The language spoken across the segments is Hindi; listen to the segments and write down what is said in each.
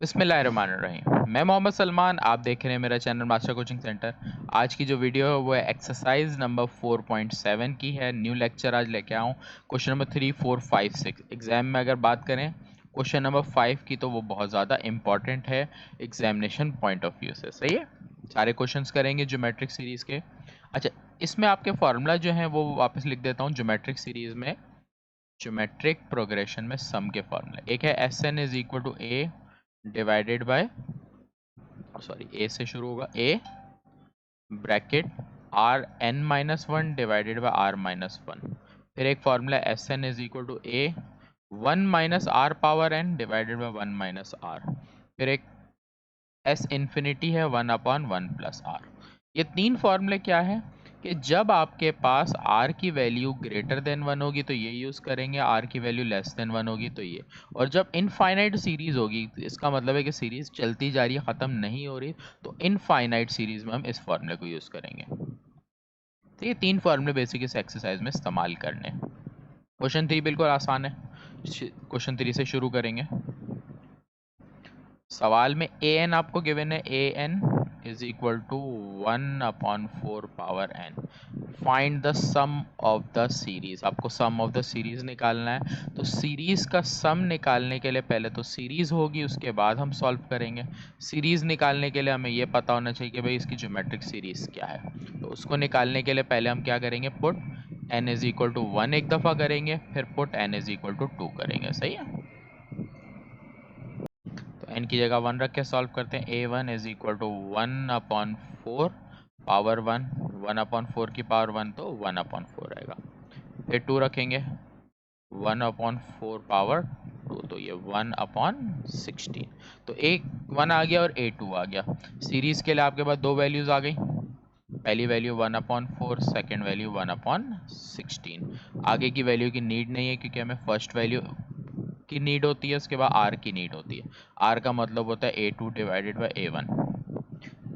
बिस्मिल्लाहिर्रहमानिर्रहीम। मैं मोहम्मद सलमान, आप देख रहे हैं मेरा चैनल मास्टर कोचिंग सेंटर। आज की जो वीडियो है वो है एक्सरसाइज नंबर 4.7 की है। न्यू लेक्चर आज लेके आऊँ। क्वेश्चन नंबर 3, 4, 5, 6 एग्जाम में अगर बात करें क्वेश्चन नंबर 5 की तो वो बहुत ज़्यादा इंपॉर्टेंट है एग्जामिनेशन पॉइंट ऑफ व्यू से। सही है, सारे क्वेश्चंस करेंगे ज्योमेट्रिक सीरीज़ के। अच्छा, इसमें आपके फार्मूला जो है वो वापस लिख देता हूँ। ज्योमेट्रिक सीरीज़ में ज्योमेट्रिक प्रोग्रेशन में सम के फार्मूला एक है S N is equal to A divided by, sorry a से शुरू होगा, a bracket r N minus one divided by r minus one. फिर एक formula S N is equal to a one minus r power N divided by one minus r. फिर एक एस इन्फिनिटी है one upon one plus r. ये तीन फॉर्मूले क्या है कि जब आपके पास r की वैल्यू ग्रेटर देन वन होगी तो ये यूज़ करेंगे, r की वैल्यू लेस देन वन होगी तो ये। और जब इनफाइनाइट सीरीज़ होगी, इसका मतलब है कि सीरीज़ चलती जा रही है, ख़त्म नहीं हो रही, तो इनफाइनाइट सीरीज़ में हम इस फॉर्मूले को यूज़ करेंगे। तो ये तीन फॉर्मूले बेसिक इस एक्सरसाइज में इस्तेमाल करने। क्वेश्चन 3 बिल्कुल आसान है। क्वेश्चन 3 से शुरू करेंगे। सवाल में ए एन आपको गिवन है, a n is equal to one upon four power n. Find the sum of the series. आपको सम ऑफ द सीरीज निकालना है। तो सीरीज का सम निकालने के लिए पहले तो सीरीज होगी, उसके बाद हम सॉल्व करेंगे। सीरीज निकालने के लिए हमें यह पता होना चाहिए कि भाई इसकी ज्योमेट्रिक सीरीज क्या है। तो उसको निकालने के लिए पहले हम क्या करेंगे, put N is equal to one एक दफ़ा करेंगे, फिर put N is equal to two करेंगे। सही है, तो n की जगह वन रख के सॉल्व करते हैं। A one is equal to one upon four power one, one upon four की पावर वन तो वन अपॉन फोर रहेगा। फिर टू रखेंगे, one upon four power two तो ये वन अपॉन 16। तो एक वन आ गया और ए टू आ गया। सीरीज के लिए आपके पास दो वैल्यूज आ गई, पहली value one upon four, second value one upon 16। आगे की वैल्यू की नीड नहीं है क्योंकि हमें फर्स्ट वैल्यू की नीड होती है, उसके बाद आर की नीड होती है। आर का मतलब होता है a two divided by a one,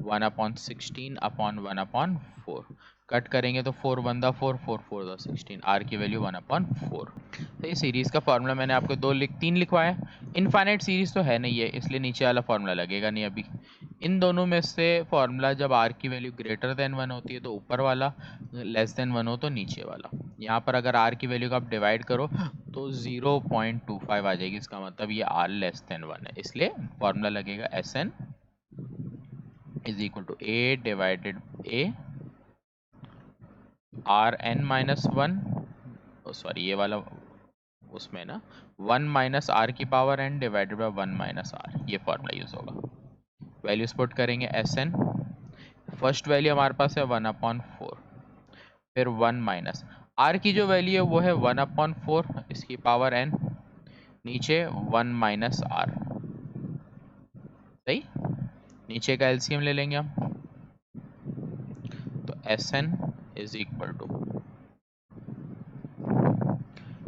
one upon 16 upon one upon four. Cut करेंगे तो फोर वन दा फोर, फोर फोर दा 16, आर की वैल्यू वन अपॉन फोर। तो ये सीरीज़ का फार्मूला मैंने आपको तीन लिखवाया। इनफाइनाइट सीरीज़ तो है नहीं है, इसलिए नीचे वाला फार्मूला लगेगा नहीं अभी। इन दोनों में से फार्मूला जब आर की वैल्यू ग्रेटर देन वन होती है तो ऊपर वाला, लेस देन वन हो तो नीचे वाला। यहाँ पर अगर आर की वैल्यू का आप डिवाइड करो तो 0.25 आ जाएगी, इसका मतलब ये आर लेस देन वन है, इसलिए फार्मूला लगेगा S N is equal to A divided A R N minus one, sorry ये वाला उसमें ना, वन माइनस आर की power N divided by one minus R, ये फॉर्मूला यूज होगा। वैल्यूज पुट करेंगे एस एन, फर्स्ट वैल्यू हमारे पास है वन अपॉन फोर, फिर वन माइनस आर की जो वैल्यू है वो है वन अपॉन फोर, इसकी पावर एन, नीचे वन माइनस आर। सही, नीचे का एलसीएम ले लेंगे हम, तो S N is equal to,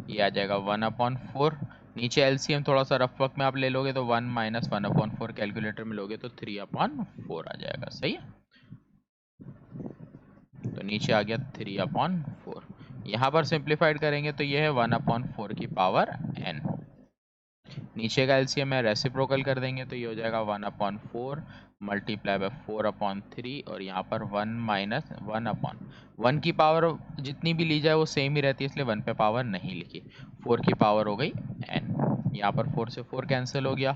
ये आ जाएगा वन अपॉन फोर, नीचे एलसीएम थोड़ा सा रफ वर्क में आप ले लोगे तो one minus one upon four calculator में लोगे तो थ्री अपॉन फोर आ जाएगा। सही है, तो नीचे आ गया थ्री अपॉन फोर। यहाँ पर सिंप्लीफाइड करेंगे तो ये है वन अपॉन फोर की पावर एन, नीचे का एलसीएम है रेसिप्रोकल कर देंगे तो ये हो जाएगा one upon four multiply by four upon three, और यहाँ पर one minus one upon one की पावर जितनी भी ली जाए वो सेम ही रहती है, इसलिए वन पे पावर नहीं लिखी। फोर की पावर हो गई एन, यहाँ पर फोर से फोर कैंसिल हो गया,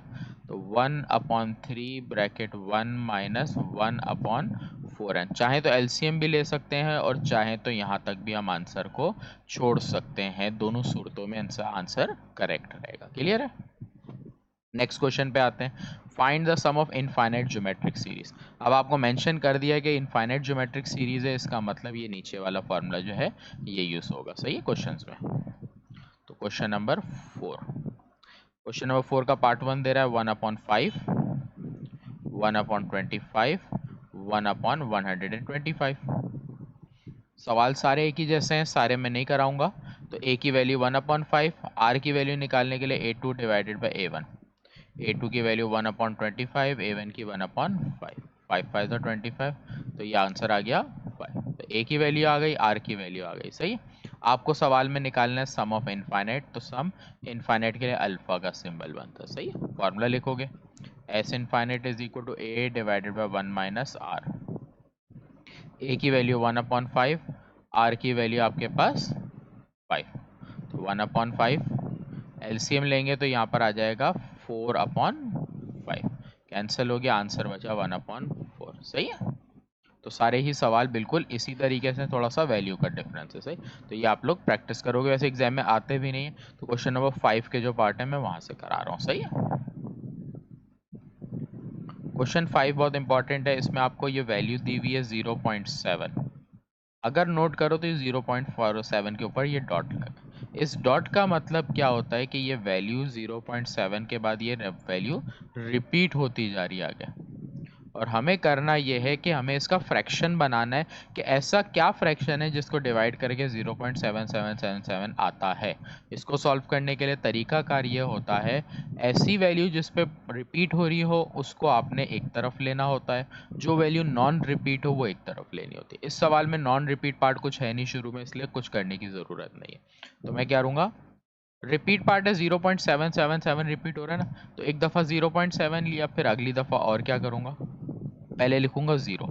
तो one upon three bracket one minus one upon four N. चाहे तो एलसीएम भी ले सकते हैं और चाहे तो यहाँ तक भी हम आंसर को छोड़ सकते हैं, दोनों सूरतों में आंसर करेक्ट रहेगा। क्लियर है, नेक्स्ट क्वेश्चन पे आते हैं। Find the sum of infinite geometric series. अब आपको मेंशन कर दिया कि इनफाइनाइट ज्योमेट्रिक सीरीज है, इसका मतलब ये नीचे वाला फॉर्मूला जो है ये यूज होगा। सही है क्वेश्चंस में। तो question number four, question number four का पार्ट वन दे रहा है one upon five, one upon 25, one upon 125। सवाल सारे एक ही जैसे हैं, सारे मैं नहीं कराऊंगा। तो ए की value one upon five, r की वैल्यू निकालने के लिए a two divided by a one, a two की value one upon 25, a one की one upon five, five five तो 25, तो ये आंसर आ गया फाइव। तो ए की वैल्यू आ गई, आर की वैल्यू आ गई। सही, आपको सवाल में निकालना है सम ऑफ इनफाइनाइट, तो सम इनफाइनाइट के लिए अल्फा का सिंबल बनता है। सही, फॉर्मूला लिखोगे S infinite is equal to A divided by 1 minus r. A की वैल्यू 1/5, आर की वैल्यू आपके पास 5, तो 1/5 एलसीएम लेंगे तो यहाँ पर आ जाएगा 4/5, कैंसिल हो गया, आंसर बचा 1/4। सही है। तो सारे ही सवाल बिल्कुल इसी तरीके से, थोड़ा सा वैल्यू का डिफरेंस है। सही, तो ये आप लोग प्रैक्टिस करोगे, वैसे एग्जाम में आते भी नहीं है, तो क्वेश्चन नंबर 5 के जो पार्ट है मैं वहां से करा रहा हूँ। सही है। क्वेश्चन 5 बहुत इंपॉर्टेंट है, इसमें आपको ये वैल्यू दी हुई है 0.7। अगर नोट करो तो ये 0.47 के ऊपर ये डॉट लगा। इस डॉट का मतलब क्या होता है कि ये वैल्यू 0.7 के बाद ये वैल्यू रिपीट होती जा रही है आगे, और हमें करना ये है कि हमें इसका फ्रैक्शन बनाना है कि ऐसा क्या फ्रैक्शन है जिसको डिवाइड करके 0.7777 आता है। इसको सॉल्व करने के लिए तरीकाकार ये होता है, ऐसी वैल्यू जिस पे रिपीट हो रही हो उसको आपने एक तरफ लेना होता है, जो वैल्यू नॉन रिपीट हो वो एक तरफ लेनी होती है। इस सवाल में नॉन रिपीट पार्ट कुछ है नहीं शुरू में, इसलिए कुछ करने की ज़रूरत नहीं है। तो मैं क्या करूँगा, रिपीट पार्ट है 0.777 रिपीट हो रहा है ना, तो एक दफ़ा 0.7 लिया, फिर अगली दफ़ा और क्या करूँगा, पहले लिखूंगा 0,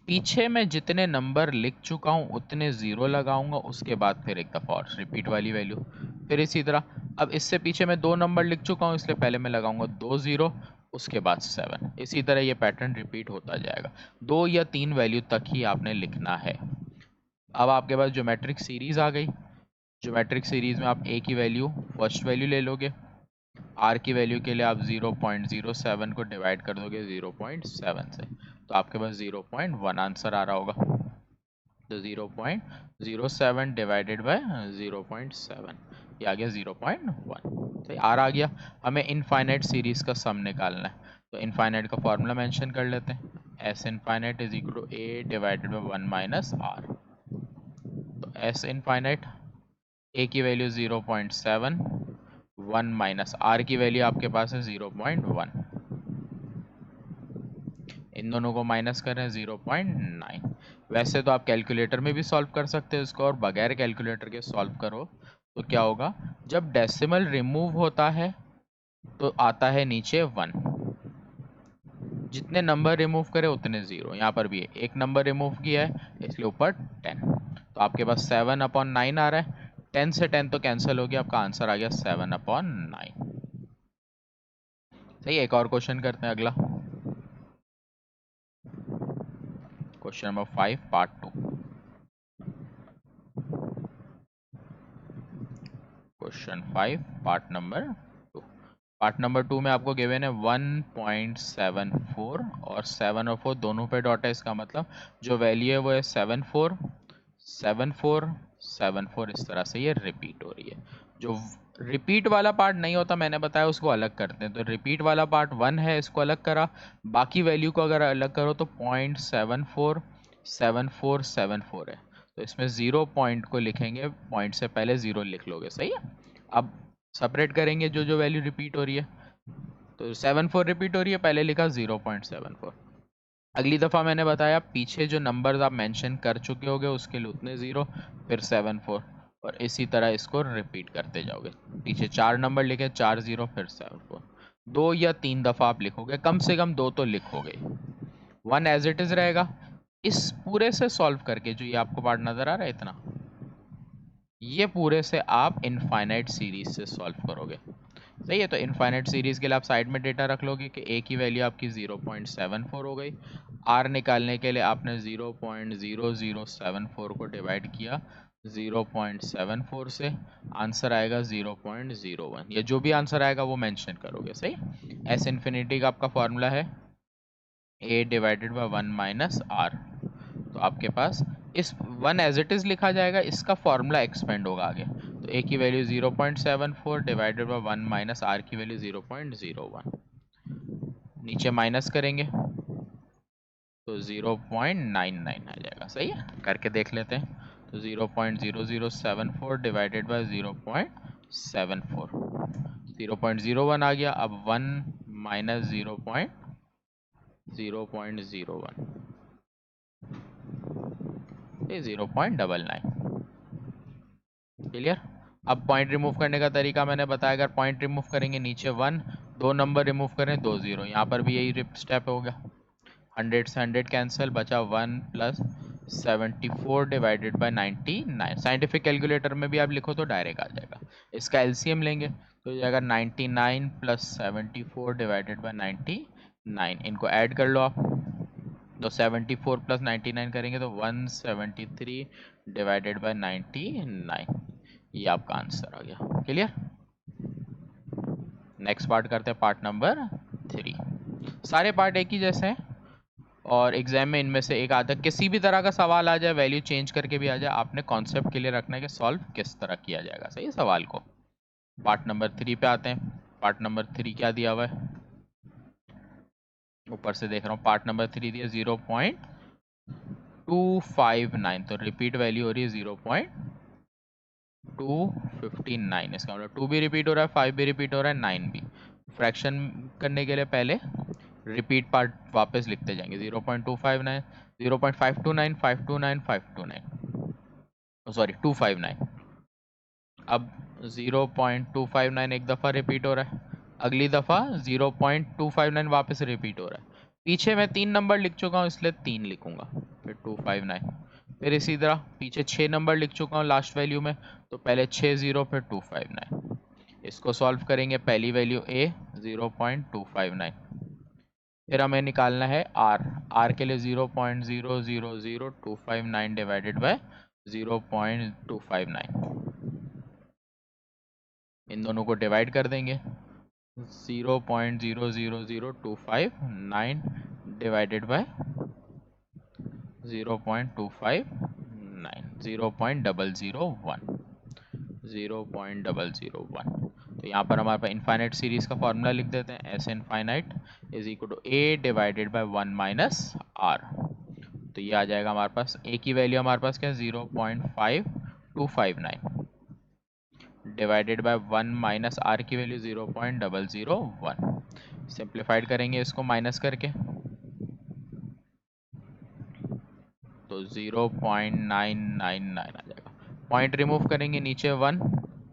पीछे मैं जितने नंबर लिख चुका हूँ उतने 0 लगाऊंगा, उसके बाद फिर एक दफ़ा और रिपीट वाली वैल्यू, फिर इसी तरह। अब इससे पीछे मैं 2 नंबर लिख चुका हूँ, इसलिए पहले मैं लगाऊंगा 2 0, उसके बाद 7। इसी तरह ये पैटर्न रिपीट होता जाएगा, 2 या 3 वैल्यू तक ही आपने लिखना है। अब आपके पास ज्योमेट्रिक सीरीज आ गई। ज्योमेट्रिक सीरीज में आप ए की वैल्यू फर्स्ट वैल्यू ले लोगे, आर की वैल्यू के लिए आप 0.07 को डिवाइड कर दोगे 0.7 से, तो आपके पास 0.1 आंसर आ रहा होगा। तो 0.07 डिवाइडेड बाय 0.7, ये आ गया 0.1। तो आर आ गया। हमें इनफाइनाइट सीरीज का सम निकालना है, तो इनफाइनाइट का फॉर्मूला मेंशन कर लेते हैं, S infinite is equal to A divided by 1 minus R. तो एस इनफाइनाइट, ए की वैल्यू 0.7, 1 माइनस आर की वैल्यू आपके पास है 0.1, इन दोनों को माइनस करें 0.9। वैसे तो आप कैलकुलेटर में भी सॉल्व कर सकते हो इसको, और बगैर कैलकुलेटर के सॉल्व करो तो क्या होगा, जब डेसिमल रिमूव होता है तो आता है नीचे 1, जितने नंबर रिमूव करे उतने 0। यहाँ पर भी एक नंबर रिमूव किया है इसलिए ऊपर 10, तो आपके पास 7/9 आ रहा है। 10 से 10 तो कैंसिल हो गया, आपका आंसर आ गया 7/9। सही, एक और क्वेश्चन करते हैं अगला, question number 5 part 2। Question 5 part number 2। Part number 2 में आपको गिवन है 1.74 और 7 और 4 दोनों पे डॉट है, इसका मतलब जो वैल्यू है वो है 74 74 74, इस तरह से ये रिपीट हो रही है। जो रिपीट वाला पार्ट नहीं होता मैंने बताया, उसको अलग करते हैं। तो रिपीट वाला पार्ट 1 है, इसको अलग करा, बाकी वैल्यू को अगर अलग करो तो 0.74 74 74 है, तो इसमें 0 पॉइंट को लिखेंगे, पॉइंट से पहले 0 लिख लोगे। सही है। अब सेपरेट करेंगे जो जो वैल्यू रिपीट हो रही है, तो 74 रिपीट हो रही है, पहले लिखा 0.74। अगली दफ़ा मैंने बताया पीछे जो नंबर्स आप मेंशन कर चुके होगे उसके लिए उतने 0, फिर 74, और इसी तरह इसको रिपीट करते जाओगे। पीछे 4 नंबर लिखे, 4 0 फिर 74, 2 या 3 दफ़ा आप लिखोगे, कम से कम 2 तो लिखोगे। 1 एज इट इज़ रहेगा। इस पूरे से सॉल्व करके जो ये आपको पार्ट नज़र आ रहा है इतना, ये पूरे से आप इनफाइनाइट सीरीज से सॉल्व करोगे। सही है। तो इनफाइनाइट सीरीज के लिए आप साइड में डेटा रख लोगे कि ए की वैल्यू आपकी 0.74 हो गई, आर निकालने के लिए आपने 0.0074 को डिवाइड किया 0.74 से, आंसर आएगा 0.01, या जो भी आंसर आएगा वो मेंशन करोगे। सही। एस इन्फिनिटी का आपका फॉर्मूला है ए डिवाइडेड बाय 1 माइनस आर, तो आपके पास इस 1 एज इट इज़ लिखा जाएगा, इसका फॉर्मूला एक्सपेंड होगा आगे। तो ए की value 0.74 divided by 1 minus R की वैल्यू 0.01, नीचे माइनस करेंगे तो 0.99 आ जाएगा। सही है, करके देख लेते हैं। तो 0.0074 डिवाइडेड बाय 0.74, 0.01 आ गया। अब 1 माइनस 0.01, ये 0.99। क्लियर। अब पॉइंट रिमूव करने का तरीका मैंने बताया, अगर पॉइंट रिमूव करेंगे नीचे 1, दो नंबर रिमूव करें 2 0, यहाँ पर भी यही स्टेप हो गया। 100 से 100 कैंसिल, बचा 1 plus 74 divided by 99। Scientific calculator में भी आप लिखो तो डायरेक्ट आ जाएगा। इसका एलसीएम लेंगे तो हो जाएगा 99 प्लस 74 डिवाइडेड बाय 99। इनको ऐड कर लो आप, तो 74 प्लस 99 करेंगे तो 173 डिवाइडेड बाय 99। ये आपका आंसर आ गया। क्लियर? नेक्स्ट पार्ट करते हैं, पार्ट नंबर 3। सारे पार्ट एक ही जैसे हैं और एग्जाम में इनमें से एक आता है, किसी भी तरह का सवाल आ जाए, वैल्यू चेंज करके भी आ जाए, आपने कॉन्सेप्ट क्लियर रखना है कि सॉल्व किस तरह किया जाएगा। सही सवाल को। पार्ट नंबर 3 पे आते हैं। पार्ट नंबर 3 क्या दिया हुआ है, ऊपर से देख रहा हूँ। पार्ट नंबर 3 दिया 0.259, तो रिपीट वैल्यू हो रही है 0.259। इसका मतलब 2 भी रिपीट हो रहा है, 5 भी रिपीट हो रहा है, 9 भी। फ्रैक्शन करने के लिए पहले रिपीट पार्ट वापस लिखते जाएंगे। 0.259, 0.529, 529, 529, सॉरी 259। अब 0.259 एक दफ़ा रिपीट हो रहा है, अगली दफ़ा 0.259 वापस रिपीट हो रहा है। पीछे मैं 3 नंबर लिख चुका हूँ इसलिए 3 लिखूंगा, फिर 259। फिर इसी तरह पीछे 6 नंबर लिख चुका हूँ लास्ट वैल्यू में, तो पहले 6 0 फिर 259। इसको सॉल्व करेंगे, पहली वैल्यू a 0.259, फिर हमें निकालना है r के लिए 0.000259 डिवाइडेड बाय 0.259। इन दोनों को डिवाइड कर देंगे, 0.000259 डिवाइडेड बाय 0.259, 0.001। तो यहाँ पर हमारे पास इनफाइनाइट सीरीज का फॉर्मूला लिख देते हैं, S infinite is equal to a divided by 1 minus r। तो ये आ जाएगा हमारे पास, a की वैल्यू हमारे पास क्या है 0.5259 डिवाइडेड बाय 1 माइनस r की वैल्यू 0.001। सिंप्लीफाइड करेंगे इसको माइनस करके, तो 0.999 आ जाएगा। पॉइंट रिमूव करेंगे, नीचे 1,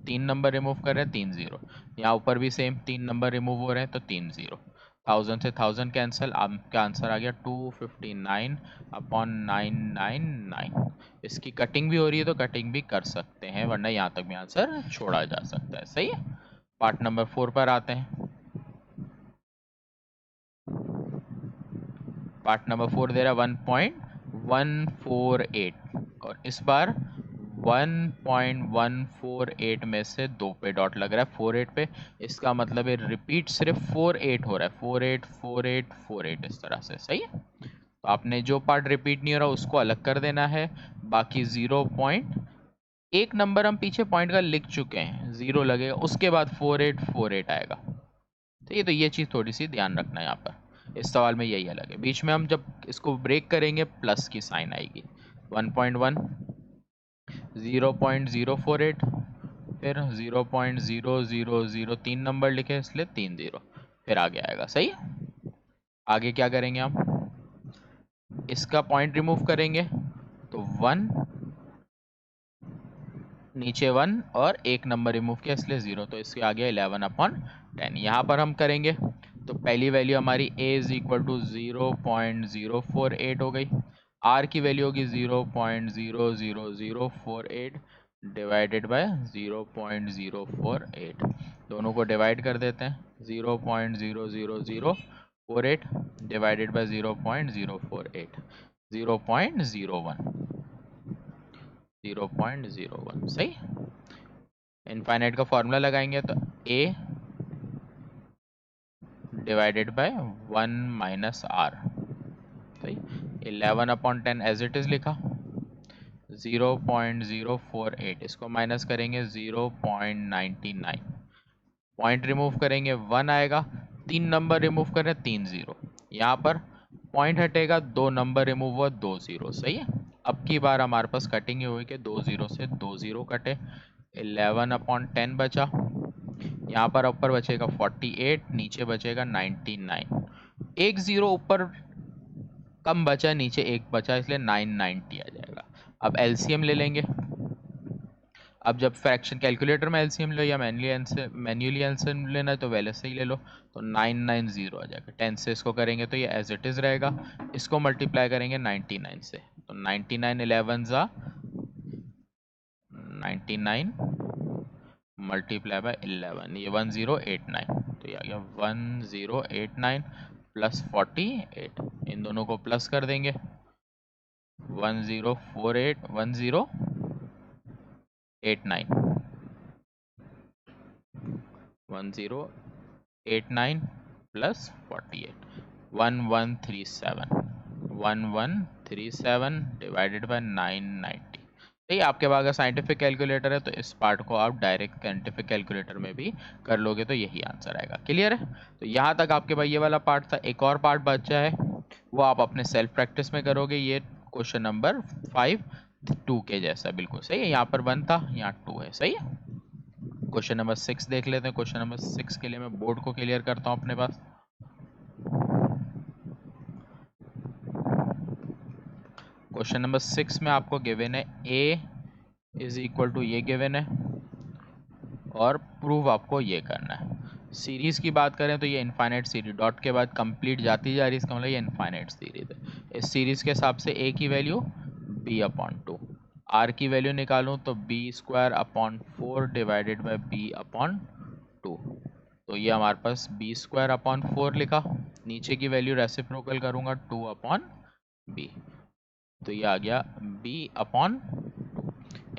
3 नंबर रिमूव कर रहे हैं, 3 0। यहाँ ऊपर भी सेम 3 नंबर रिमूव हो रहे हैं तो 3 0। 1000 से 1000 कैंसिल, आपका आंसर आ गया 259/999। इसकी कटिंग भी हो रही है तो कटिंग भी कर सकते हैं, वरना यहाँ तक भी आंसर छोड़ा जा सकता है। सही है। पार्ट नंबर 4 पर आते हैं। पार्ट नंबर 4 दे रहा है 1.148 और इस बार 1.148 में से 2 पे डॉट लग रहा है 48 पे। इसका मतलब है रिपीट सिर्फ 48 हो रहा है, 48 48 48 इस तरह से। सही है। तो आपने जो पार्ट रिपीट नहीं हो रहा उसको अलग कर देना है, बाकी 1 नंबर हम पीछे पॉइंट का लिख चुके हैं, 0 लगेगा, उसके बाद 48 48 आएगा। ठीक है, तो ये चीज़ थोड़ी सी ध्यान रखना है यहाँ पर। इस सवाल में यही अलग है, बीच में हम जब इसको ब्रेक करेंगे प्लस की साइन आएगी। 1.1 0.048 फिर 0.000 3 नंबर लिखे इसलिए 3 0, फिर आगे आएगा। सही है। आगे क्या करेंगे हम, इसका पॉइंट रिमूव करेंगे तो 1, नीचे 1 और 1 नंबर रिमूव किया इसलिए 0, तो इसके आगे 11/10। यहाँ पर हम करेंगे तो पहली वैल्यू हमारी a इज इक्वल टू 0.048 हो गई, r की वैल्यू होगी 0.00048 डिवाइडेड बाय 0.048। दोनों को डिवाइड कर देते हैं, 0.00048 डिवाइडेड बाय 0.048, 0.01। सही। इनफाइनाइट का फॉर्मूला लगाएंगे तो a divided by 1 minus R. सही। 11/10 एज इट इज लिखा, 0.048 इसको माइनस करेंगे 0.99, पॉइंट रिमूव करेंगे 1 आएगा, 3 नंबर रिमूव करें 3 0, यहाँ पर पॉइंट हटेगा, 2 नंबर रिमूव हुआ 2 0। सही है। अब की बार हमारे पास कटिंग हुई कि 2 0 से 2 0 कटे, 11/10 बचा, यहाँ पर ऊपर बचेगा 48, नीचे बचेगा 99, एक 0 ऊपर कम बचा, नीचे एक बचा, इसलिए 990 आ जाएगा। अब एलसीएम ले लेंगे, अब जब फ्रैक्शन कैलकुलेटर में एलसीएम लो या मैन्युअली एलसीएम लेना है तो वैल्यू से ही ले लो, तो 990 आ जाएगा। 10 से इसको करेंगे तो ये एज इट इज़ रहेगा, इसको मल्टीप्लाई करेंगे 99 से, तो 99 11 ज़ा 99 मल्टीप्लाई बाय 11, ये 1089, तो ये आ गया 1089 प्लस 48, इन दोनों को प्लस कर देंगे 1048 1089 प्लस 48 1137 डिवाइडेड बाय 990। सही, आपके पास अगर साइंटिफिक कैलकुलेटर है तो इस पार्ट को आप डायरेक्ट साइंटिफिक कैलकुलेटर में भी कर लोगे तो यही आंसर आएगा। क्लियर है? तो यहाँ तक आपके पास ये वाला पार्ट था। एक और पार्ट बचा है, वो आप अपने सेल्फ प्रैक्टिस में करोगे। ये क्वेश्चन नंबर 5 2 के जैसा बिल्कुल सही है। यहाँ पर 1 था, यहाँ 2 है। सही है। क्वेश्चन नंबर 6 देख लेते हैं। क्वेश्चन नंबर 6 के लिए मैं बोर्ड को क्लियर करता हूँ अपने पास। क्वेश्चन नंबर 6 में आपको गिवन है a इज इक्वल टू ये गिवन है और प्रूव आपको ये करना है। सीरीज की बात करें तो ये इनफाइनाइट सीरीज, डॉट के बाद कंप्लीट जाती जा रही है, इसका मतलब ये इनफाइनाइट सीरीज है। इस सीरीज के हिसाब से a की वैल्यू b/2, r की वैल्यू निकालूं तो b² डिवाइडेड बाय b/2, तो ये हमारे पास b² लिखा। नीचे की वैल्यू रेसिप्रोकल करूंगा 2/b, तो ये आ गया b/2।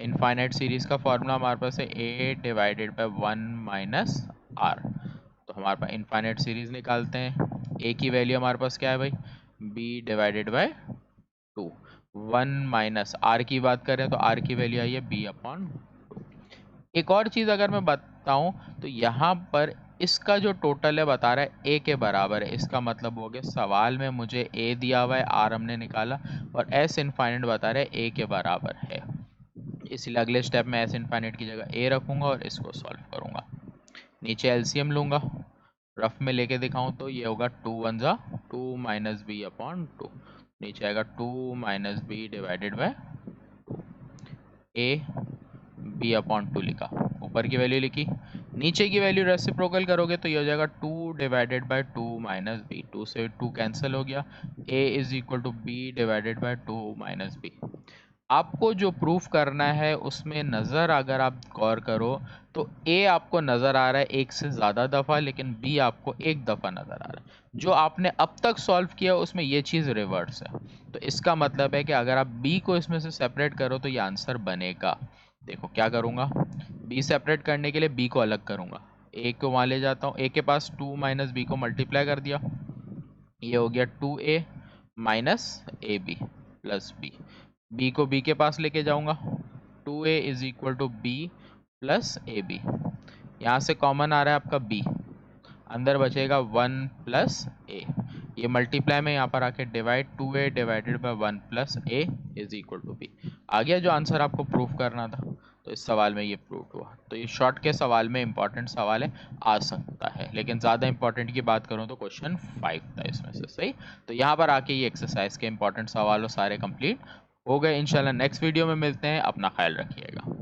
इनफाइनाइट सीरीज का फॉर्मूला हमारे पास है a डिवाइडेड बाय 1 - r, तो हमारे पास इनफाइनाइट सीरीज निकालते हैं। a की वैल्यू हमारे पास क्या है भाई, b डिवाइडेड बाय 2। 1 - r की बात करें तो r की वैल्यू आई है b/2। एक और चीज़ अगर मैं बताऊं तो यहाँ पर इसका जो टोटल है बता रहा है a के बराबर है। इसका मतलब हो गया सवाल में मुझे a दिया हुआ है, r हमने निकाला, और s इनफाइनाइट बता रहा है a के बराबर है। इसलिए अगले स्टेप में s इनफाइनाइट की जगह a रखूंगा और इसको सॉल्व करूंगा। नीचे एलसीएम लूंगा, रफ में लेके दिखाऊं तो ये होगा 2 1 ज़ा 2 - b/2, नीचे आएगा 2 - b divided bye a b/2 लिखा, ऊपर की वैल्यू लिखी। नीचे की वैल्यू रेसिप्रोकल करोगे तो ये हो जाएगा 2 डिवाइडेड बाय 2 - b, 2 से 2 कैंसिल हो गया, a is equal to b divided by 2 - b। आपको जो प्रूफ करना है उसमें नज़र अगर आप गौर करो तो a आपको नज़र आ रहा है एक से ज़्यादा दफ़ा, लेकिन b आपको एक दफ़ा नज़र आ रहा है। जो आपने अब तक सॉल्व किया उसमें ये चीज़ रिवर्स है, तो इसका मतलब है कि अगर आप b को इसमें से सेपरेट करो तो ये आंसर बनेगा। देखो क्या करूँगा, b सेपरेट करने के लिए b को अलग करूँगा, a को वहाँ ले जाता हूँ, a के पास 2 - b को मल्टीप्लाई कर दिया, ये हो गया 2a - ab plus b। b को b के पास लेके जाऊंगा, 2a is equal to b plus ab। यहाँ से कॉमन आ रहा है आपका b, अंदर बचेगा 1 प्लस a, ये मल्टीप्लाई में यहाँ पर आके divide, 2a divided by 1 plus a is equal to b। आ गया जो आंसर आपको प्रूफ करना था, तो इस सवाल में ये प्रूफ हुआ। तो ये शॉर्ट के सवाल में इंपॉर्टेंट सवाल है, आ सकता है, लेकिन ज़्यादा इंपॉर्टेंट की बात करूँ तो क्वेश्चन 5 था इसमें से। सही, तो यहाँ पर आके ये एक्सरसाइज के इंपॉर्टेंट सवाल सारे कंप्लीट हो गए। इंशाल्लाह नेक्स्ट वीडियो में मिलते हैं, अपना ख्याल रखिएगा।